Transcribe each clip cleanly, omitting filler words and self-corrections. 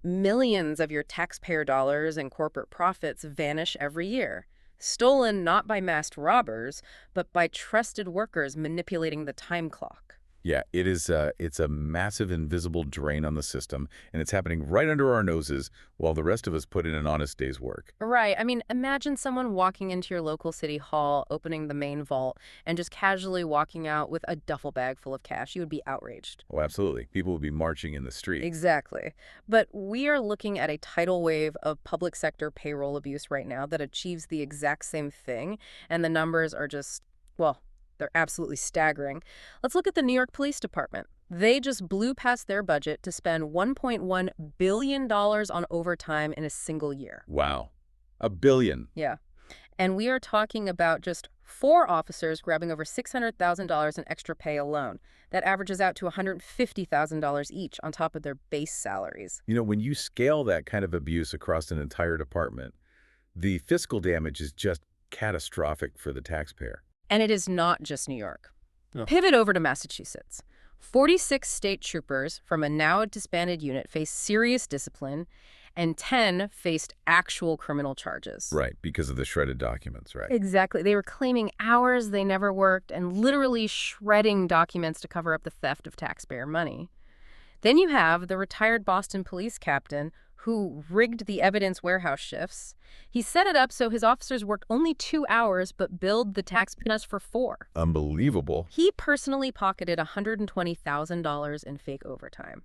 millions of your taxpayer dollars and corporate profits vanish every year. Stolen not by masked robbers, but by trusted workers manipulating the time clock. Yeah, it's a massive invisible drain on the system, and it's happening right under our noses while the rest of us put in an honest day's work. Right. I mean, imagine someone walking into your local city hall, opening the main vault, and just casually walking out with a duffel bag full of cash. You would be outraged. Oh, absolutely. People will be marching in the street. Exactly. But we are looking at a tidal wave of public sector payroll abuse right now that achieves the exact same thing, and the numbers are just, well, they're absolutely staggering. Let's look at the New York Police Department. They just blew past their budget to spend $1.1 billion on overtime in a single year. Wow. $1 billion. Yeah. And we are talking about just 4 officers grabbing over $600,000 in extra pay alone. That averages out to $150,000 each on top of their base salaries. You know, when you scale that kind of abuse across an entire department, the fiscal damage is just catastrophic for the taxpayer. And it is not just New York. No. Pivot over to Massachusetts. 46 state troopers from a now disbanded unit faced serious discipline, and 10 faced actual criminal charges. Right, because of the shredded documents, right? Exactly. They were claiming hours they never worked and literally shredding documents to cover up the theft of taxpayer money. Then you have the retired Boston police captain who rigged the evidence warehouse shifts. He set it up so his officers worked only 2 hours but billed the taxpayers for 4. Unbelievable. He personally pocketed $120,000 in fake overtime.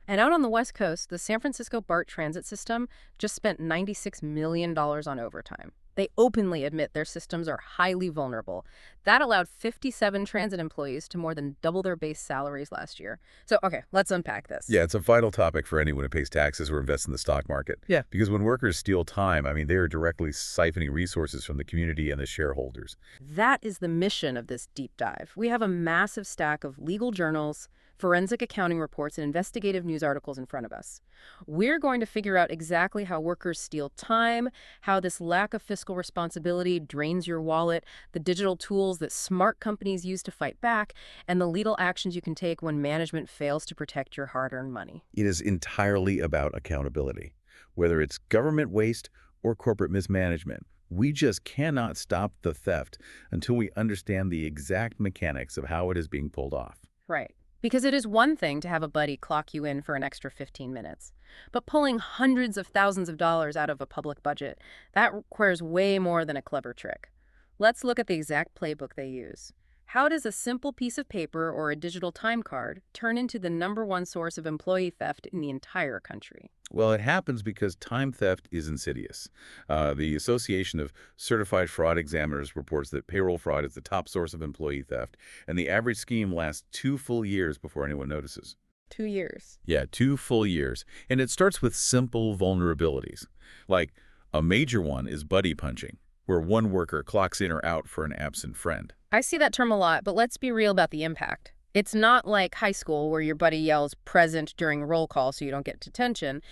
And out on the West Coast, the San Francisco BART transit system just spent $96 million on overtime. They openly admit their systems are highly vulnerable. That allowed 57 transit employees to more than double their base salaries last year. So, okay, let's unpack this. Yeah, it's a vital topic for anyone who pays taxes or invests in the stock market. Yeah. Because when workers steal time, I mean, they are directly siphoning resources from the community and the shareholders. That is the mission of this deep dive. We have a massive stack of legal journals, forensic accounting reports, and investigative news articles in front of us. We're going to figure out exactly how workers steal time, how this lack of fiscal responsibility drains your wallet, the digital tools that smart companies use to fight back, and the legal actions you can take when management fails to protect your hard-earned money. It is entirely about accountability. Whether it's government waste or corporate mismanagement, we just cannot stop the theft until we understand the exact mechanics of how it is being pulled off. Right. Because it is one thing to have a buddy clock you in for an extra 15 minutes. But pulling hundreds of thousands of dollars out of a public budget, that requires way more than a clever trick. Let's look at the exact playbook they use. How does a simple piece of paper or a digital time card turn into the #1 source of employee theft in the entire country? Well, it happens because time theft is insidious. The Association of Certified Fraud Examiners reports that payroll fraud is the top source of employee theft, and the average scheme lasts 2 full years before anyone notices. 2 years. Yeah, 2 full years. And it starts with simple vulnerabilities. Like, a major one is buddy punching, where one worker clocks in or out for an absent friend. I see that term a lot, but let's be real about the impact. It's not like high school where your buddy yells present during roll call so you don't get detention.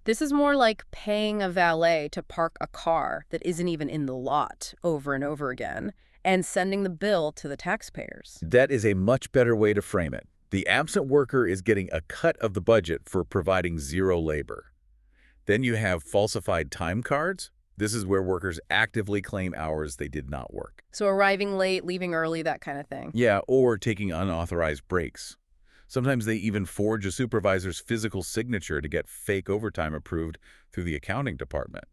This is more like paying a valet to park a car that isn't even in the lot over and over again and sending the bill to the taxpayers. That is a much better way to frame it. The absent worker is getting a cut of the budget for providing zero labor. Then you have falsified time cards. This is where workers actively claim hours they did not work. So arriving late, leaving early, that kind of thing. Yeah, or taking unauthorized breaks. Sometimes they even forge a supervisor's physical signature to get fake overtime approved through the accounting department.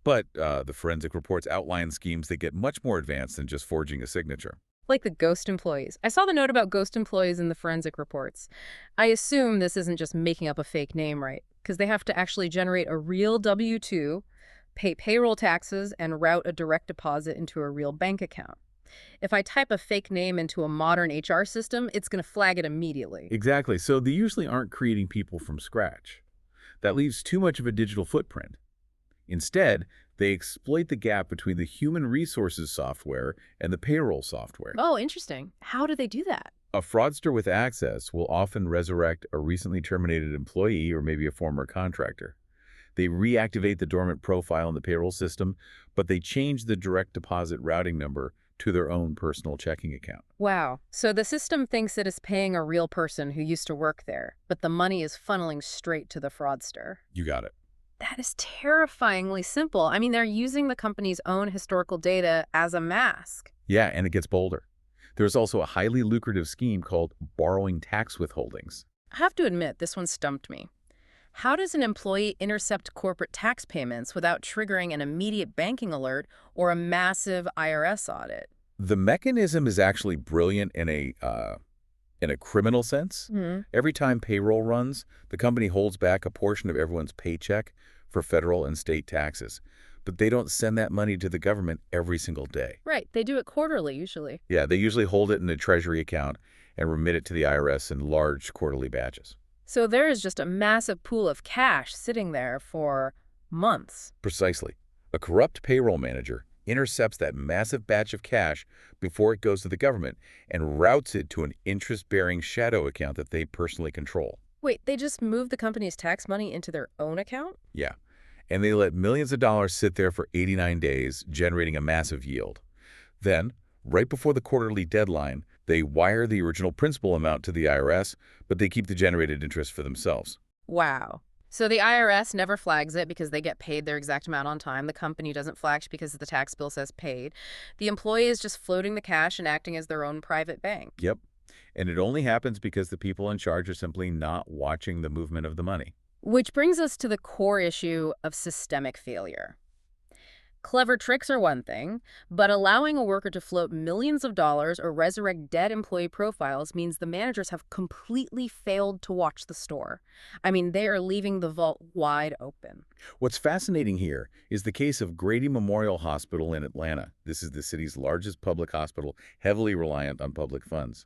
But the forensic reports outline schemes that get much more advanced than just forging a signature. Like the ghost employees. I saw the note about ghost employees in the forensic reports. I assume this isn't just making up a fake name, right? Because they have to actually generate a real W-2, pay payroll taxes, and route a direct deposit into a real bank account. If I type a fake name into a modern HR system, it's going to flag it immediately. Exactly. So they usually aren't creating people from scratch. That leaves too much of a digital footprint. Instead, they exploit the gap between the human resources software and the payroll software. Oh, interesting. How do they do that? A fraudster with access will often resurrect a recently terminated employee or maybe a former contractor. They reactivate the dormant profile in the payroll system, but they change the direct deposit routing number to their own personal checking account. Wow. So the system thinks it is paying a real person who used to work there, but the money is funneling straight to the fraudster. You got it. That is terrifyingly simple. I mean, they're using the company's own historical data as a mask. Yeah, and it gets bolder. There's also a highly lucrative scheme called borrowing tax withholdings. I have to admit, this one stumped me. How does an employee intercept corporate tax payments without triggering an immediate banking alert or a massive IRS audit? The mechanism is actually brilliant in a criminal sense. Every time payroll runs, the company holds back a portion of everyone's paycheck for federal and state taxes. But they don't send that money to the government every single day. Right. They do it quarterly, usually. Yeah, they usually hold it in a treasury account and remit it to the IRS in large quarterly batches. So there is just a massive pool of cash sitting there for months. Precisely. A corrupt payroll manager intercepts that massive batch of cash before it goes to the government and routes it to an interest-bearing shadow account that they personally control. Wait, they just move the company's tax money into their own account? Yeah. And they let millions of dollars sit there for 89 days, generating a massive yield. Then, right before the quarterly deadline, they wire the original principal amount to the IRS, but they keep the generated interest for themselves. Wow. So the IRS never flags it because they get paid their exact amount on time. The company doesn't flash because the tax bill says paid. The employee is just floating the cash and acting as their own private bank. Yep. And it only happens because the people in charge are simply not watching the movement of the money. Which brings us to the core issue of systemic failure. Clever tricks are one thing, but allowing a worker to float millions of dollars or resurrect dead employee profiles means the managers have completely failed to watch the store. I mean, they are leaving the vault wide open. What's fascinating here is the case of Grady Memorial Hospital in Atlanta. This is the city's largest public hospital, heavily reliant on public funds.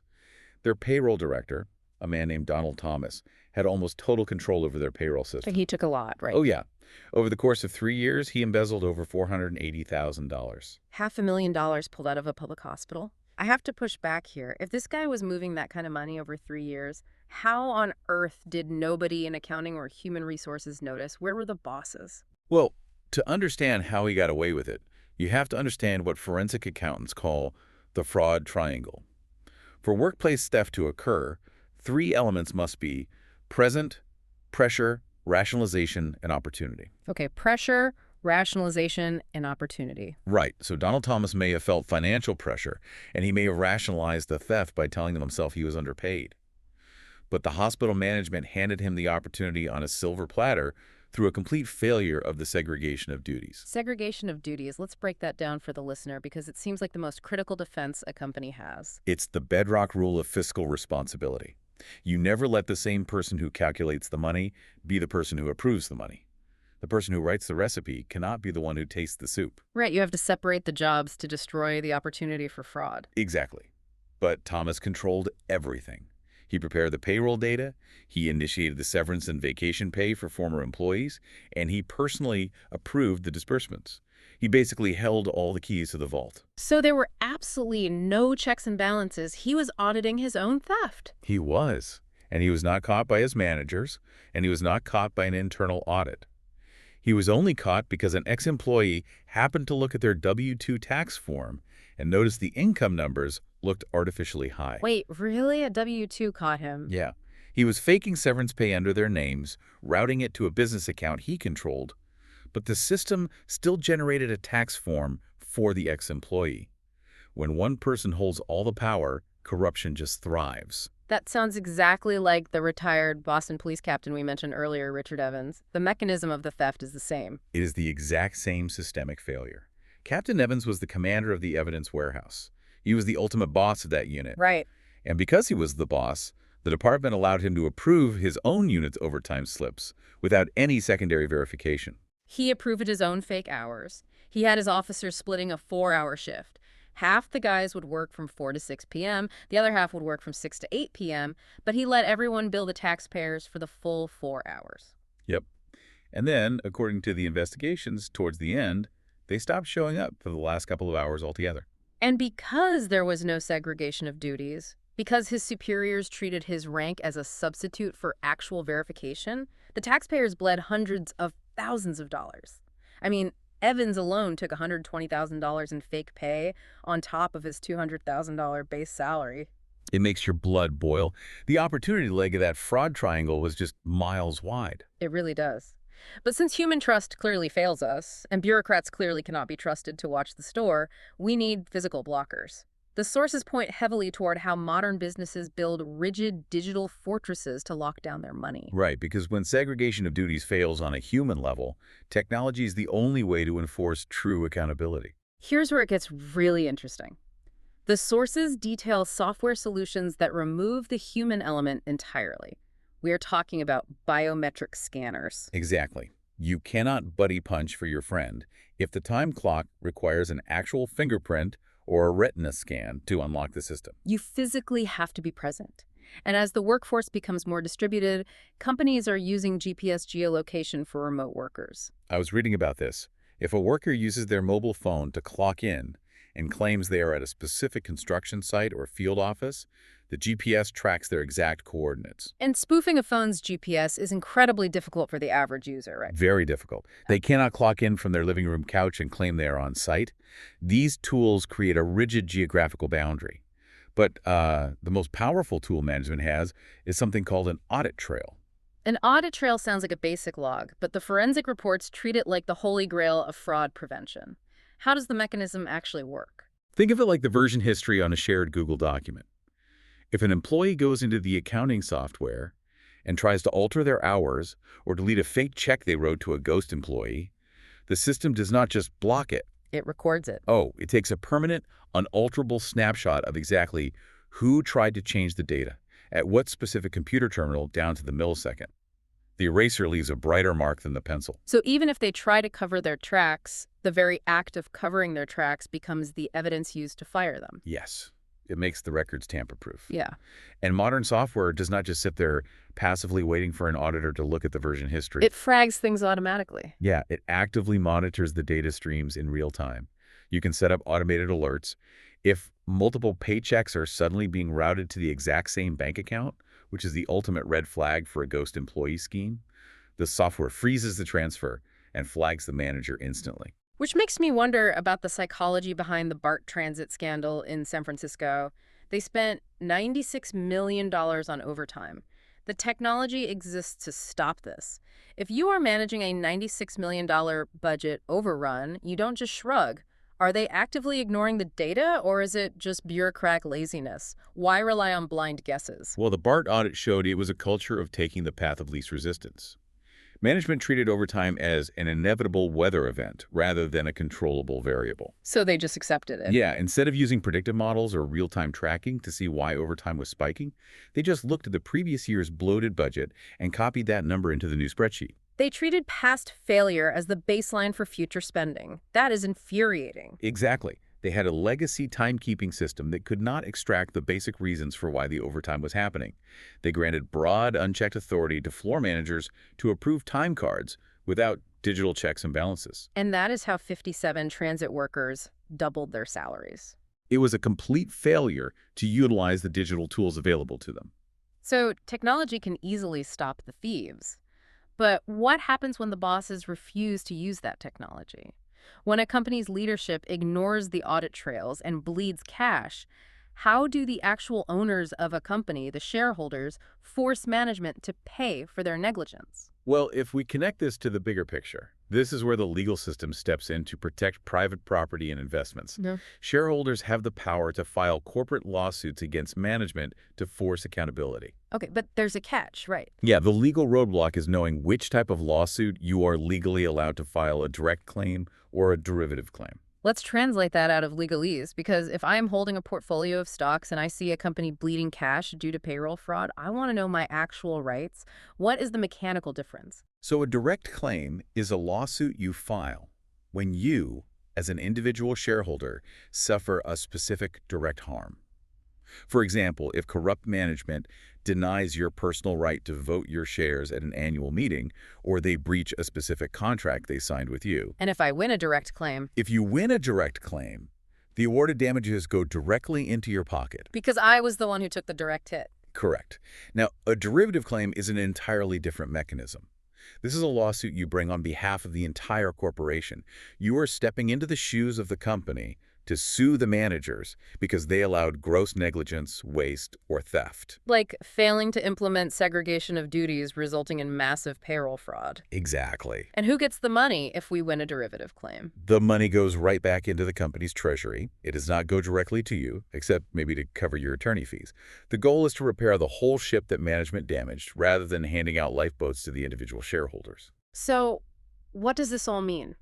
Their payroll director, a man named Donald Thomas, had almost total control over their payroll system. He took a lot, right? Oh, yeah. Over the course of 3 years, he embezzled over $480,000. $500,000 pulled out of a public hospital. I have to push back here. If this guy was moving that kind of money over 3 years, how on earth did nobody in accounting or human resources notice? Where were the bosses? Well, to understand how he got away with it, you have to understand what forensic accountants call the fraud triangle. For workplace theft to occur, 3 elements must be present, pressure, rationalization, and opportunity. Okay, pressure, rationalization, and opportunity. Right. So Donald Thomas may have felt financial pressure, and he may have rationalized the theft by telling himself he was underpaid. But the hospital management handed him the opportunity on a silver platter through a complete failure of the segregation of duties. Segregation of duties. Let's break that down for the listener because it seems like the most critical defense a company has. It's the bedrock rule of fiscal responsibility. You never let the same person who calculates the money be the person who approves the money. The person who writes the recipe cannot be the one who tastes the soup. Right, you have to separate the jobs to destroy the opportunity for fraud. Exactly. But Thomas controlled everything. He prepared the payroll data, he initiated the severance and vacation pay for former employees, and he personally approved the disbursements. He basically held all the keys to the vault. So there were absolutely no checks and balances. He was auditing his own theft. He was. And he was not caught by his managers, and he was not caught by an internal audit. He was only caught because an ex-employee happened to look at their W-2 tax form and noticed the income numbers looked artificially high. Wait, really? A W-2 caught him? Yeah. He was faking severance pay under their names, routing it to a business account he controlled, but the system still generated a tax form for the ex-employee. When one person holds all the power, corruption just thrives. That sounds exactly like the retired Boston Police captain we mentioned earlier, Richard Evans. The mechanism of the theft is the same. It is the exact same systemic failure. Captain Evans was the commander of the evidence warehouse. He was the ultimate boss of that unit. Right. And because he was the boss, the department allowed him to approve his own unit's overtime slips without any secondary verification. He approved his own fake hours. He had his officers splitting a 4-hour shift. Half the guys would work from 4 to 6 p.m., the other half would work from 6 to 8 p.m., but he let everyone bill the taxpayers for the full 4 hours. Yep. And then, according to the investigations, towards the end, they stopped showing up for the last couple of hours altogether. And because there was no segregation of duties, because his superiors treated his rank as a substitute for actual verification, the taxpayers bled hundreds of thousands of dollars. I mean, Evans alone took $120,000 in fake pay on top of his $200,000 base salary. It makes your blood boil. The opportunity leg of that fraud triangle was just miles wide. It really does. But since human trust clearly fails us, and bureaucrats clearly cannot be trusted to watch the store, we need physical blockers. The sources point heavily toward how modern businesses build rigid digital fortresses to lock down their money. Right, because when segregation of duties fails on a human level, technology is the only way to enforce true accountability. Here's where it gets really interesting. The sources detail software solutions that remove the human element entirely. We are talking about biometric scanners. Exactly. You cannot buddy punch for your friend if the time clock requires an actual fingerprint or a retina scan to unlock the system. You physically have to be present. And as the workforce becomes more distributed, companies are using GPS geolocation for remote workers. I was reading about this. If a worker uses their mobile phone to clock in and claims they are at a specific construction site or field office, the GPS tracks their exact coordinates. And spoofing a phone's GPS is incredibly difficult for the average user, right? Very difficult. They cannot clock in from their living room couch and claim they are on site. These tools create a rigid geographical boundary. But the most powerful tool management has is something called an audit trail. An audit trail sounds like a basic log, but the forensic reports treat it like the holy grail of fraud prevention. How does the mechanism actually work? Think of it like the version history on a shared Google document. If an employee goes into the accounting software and tries to alter their hours or delete a fake check they wrote to a ghost employee, the system does not just block it. It records it. Oh, it takes a permanent, unalterable snapshot of exactly who tried to change the data, at what specific computer terminal down to the millisecond. The eraser leaves a brighter mark than the pencil. So even if they try to cover their tracks, the very act of covering their tracks becomes the evidence used to fire them. Yes. It makes the records tamper-proof. Yeah. And modern software does not just sit there passively waiting for an auditor to look at the version history. It frags things automatically. Yeah, it actively monitors the data streams in real time. You can set up automated alerts. If multiple paychecks are suddenly being routed to the exact same bank account, which is the ultimate red flag for a ghost employee scheme, the software freezes the transfer and flags the manager instantly. Which makes me wonder about the psychology behind the BART transit scandal in San Francisco. They spent $96 million on overtime. The technology exists to stop this. If you are managing a $96 million budget overrun, you don't just shrug. Are they actively ignoring the data, or is it just bureaucratic laziness? Why rely on blind guesses? Well, the BART audit showed it was a culture of taking the path of least resistance. Management treated overtime as an inevitable weather event rather than a controllable variable. So they just accepted it. Yeah, instead of using predictive models or real-time tracking to see why overtime was spiking, they just looked at the previous year's bloated budget and copied that number into the new spreadsheet. They treated past failure as the baseline for future spending. That is infuriating. Exactly. They had a legacy timekeeping system that could not extract the basic reasons for why the overtime was happening. They granted broad, unchecked authority to floor managers to approve time cards without digital checks and balances. And that is how 57 transit workers doubled their salaries. It was a complete failure to utilize the digital tools available to them. So technology can easily stop the thieves. But what happens when the bosses refuse to use that technology? When a company's leadership ignores the audit trails and bleeds cash, how do the actual owners of a company, the shareholders, force management to pay for their negligence? Well, if we connect this to the bigger picture, this is where the legal system steps in to protect private property and investments. Yeah. Shareholders have the power to file corporate lawsuits against management to force accountability. Okay, but there's a catch, right? Yeah, the legal roadblock is knowing which type of lawsuit you are legally allowed to file a direct claim or a derivative claim. Let's translate that out of legalese, because if I am holding a portfolio of stocks and I see a company bleeding cash due to payroll fraud, I want to know my actual rights. What is the mechanical difference? So a direct claim is a lawsuit you file when you, as an individual shareholder, suffer a specific direct harm. For example, if corrupt management denies your personal right to vote your shares at an annual meeting, or they breach a specific contract they signed with you. And if I win a direct claim? If you win a direct claim, the awarded damages go directly into your pocket. Because I was the one who took the direct hit. Correct. Now, a derivative claim is an entirely different mechanism. This is a lawsuit you bring on behalf of the entire corporation. You are stepping into the shoes of the company to sue the managers because they allowed gross negligence, waste, or theft. Like failing to implement segregation of duties resulting in massive payroll fraud. Exactly. And who gets the money if we win a derivative claim? The money goes right back into the company's treasury. It does not go directly to you, except maybe to cover your attorney fees. The goal is to repair the whole ship that management damaged, rather than handing out lifeboats to the individual shareholders. So, what does this all mean?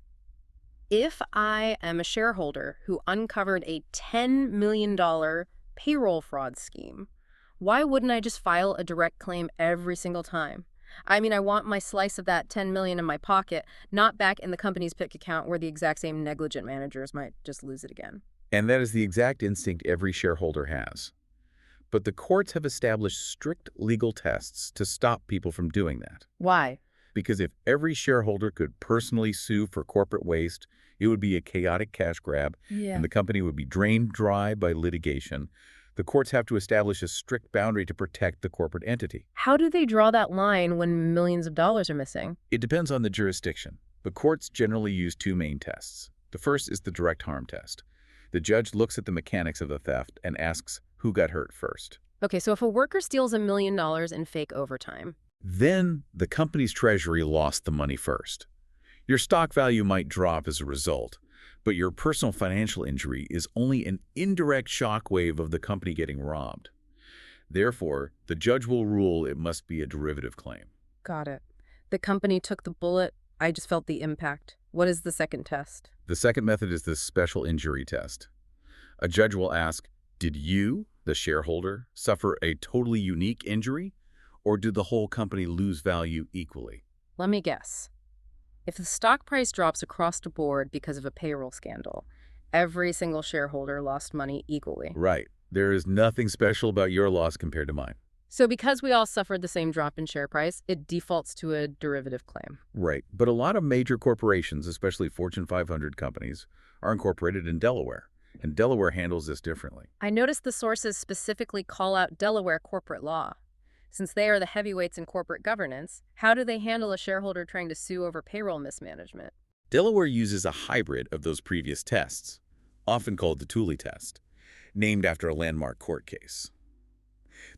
If I am a shareholder who uncovered a $10 million payroll fraud scheme, why wouldn't I just file a direct claim every single time? I mean, I want my slice of that $10 million in my pocket, not back in the company's PIC account where the exact same negligent managers might just lose it again. And that is the exact instinct every shareholder has. But the courts have established strict legal tests to stop people from doing that. Why? Because if every shareholder could personally sue for corporate waste, it would be a chaotic cash grab, and the company would be drained dry by litigation. The courts have to establish a strict boundary to protect the corporate entity. How do they draw that line when millions of dollars are missing? It depends on the jurisdiction, but courts generally use two main tests. The first is the direct harm test. The judge looks at the mechanics of the theft and asks who got hurt first. Okay, so if a worker steals $1 million in fake overtime. Then the company's treasury lost the money first. Your stock value might drop as a result, but your personal financial injury is only an indirect shockwave of the company getting robbed. Therefore, the judge will rule it must be a derivative claim. Got it. The company took the bullet. I just felt the impact. What is the second test? The second method is the special injury test. A judge will ask, did you, the shareholder, suffer a totally unique injury, or did the whole company lose value equally? Let me guess. If the stock price drops across the board because of a payroll scandal, every single shareholder lost money equally. Right. There is nothing special about your loss compared to mine. So because we all suffered the same drop in share price, it defaults to a derivative claim. Right. But a lot of major corporations, especially Fortune 500 companies, are incorporated in Delaware, and Delaware handles this differently. I noticed the sources specifically call out Delaware corporate law. Since they are the heavyweights in corporate governance, how do they handle a shareholder trying to sue over payroll mismanagement? Delaware uses a hybrid of those previous tests, often called the Tooley test, named after a landmark court case.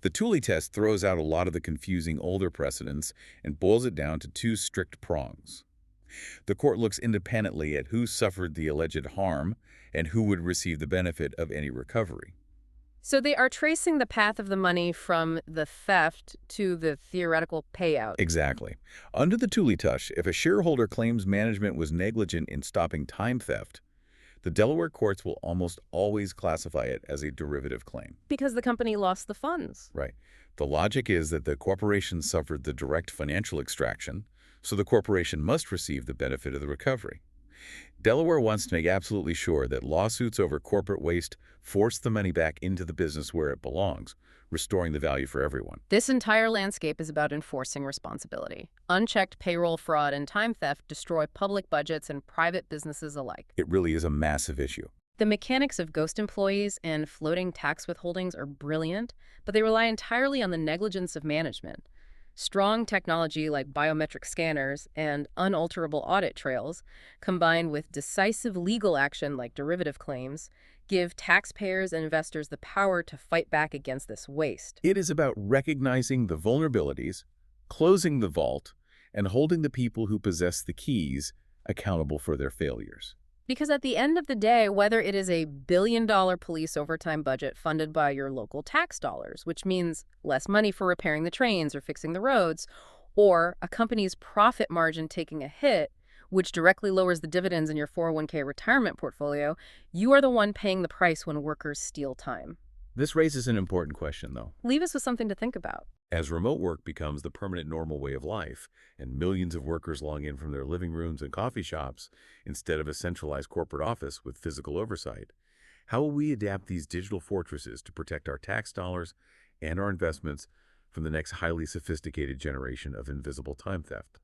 The Tooley test throws out a lot of the confusing older precedents and boils it down to two strict prongs. The court looks independently at who suffered the alleged harm and who would receive the benefit of any recovery. So they are tracing the path of the money from the theft to the theoretical payout. Exactly. Under the Tooley test, if a shareholder claims management was negligent in stopping time theft, the Delaware courts will almost always classify it as a derivative claim. Because the company lost the funds. Right. The logic is that the corporation suffered the direct financial extraction, so the corporation must receive the benefit of the recovery. Delaware wants to make absolutely sure that lawsuits over corporate waste force the money back into the business where it belongs, restoring the value for everyone. This entire landscape is about enforcing responsibility. Unchecked payroll fraud and time theft destroy public budgets and private businesses alike. It really is a massive issue. The mechanics of ghost employees and floating tax withholdings are brilliant, but they rely entirely on the negligence of management. Strong technology like biometric scanners and unalterable audit trails, combined with decisive legal action like derivative claims, give taxpayers and investors the power to fight back against this waste. It is about recognizing the vulnerabilities, closing the vault, and holding the people who possess the keys accountable for their failures. Because at the end of the day, whether it is a billion-dollar police overtime budget funded by your local tax dollars, which means less money for repairing the trains or fixing the roads, or a company's profit margin taking a hit, which directly lowers the dividends in your 401k retirement portfolio, you are the one paying the price when workers steal time. This raises an important question, though. Leave us with something to think about. As remote work becomes the permanent normal way of life, and millions of workers log in from their living rooms and coffee shops instead of a centralized corporate office with physical oversight, how will we adapt these digital fortresses to protect our tax dollars and our investments from the next highly sophisticated generation of invisible time theft?